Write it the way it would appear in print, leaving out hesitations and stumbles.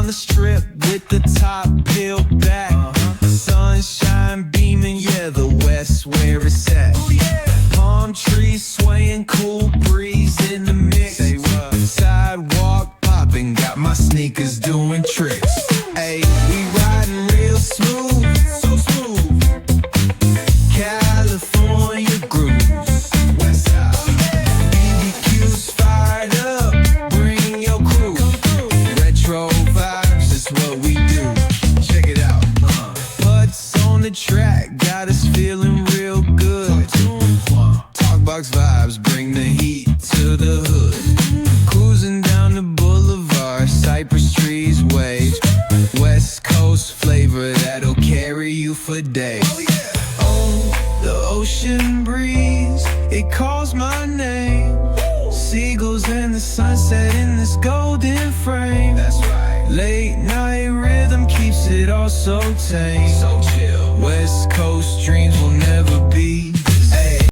the strip with the top peeled back. Sunshine beaming, yeah, the West where it's at. Palm trees swaying, cool breeze in the mix. Sidewalk popping, got my sneakers doing tricks. Ayy, we riding real smooth, so smooth. California grooves, West Side. BBQ's fired up, bring your crew. Retro vibes is what we do. Check it out. Putts on the track, got us feeling real good. Talkbox vibes, bring the heat to the hood. Cruising down the boulevard, cypress trees wave. West Coast flavor that'll carry you for days. Oh, the ocean breeze, it calls my name. Seagulls and the sunset in this golden frame. That's right. Late night rhythm keeps it all so tame. So chill. West Coast dreams will never be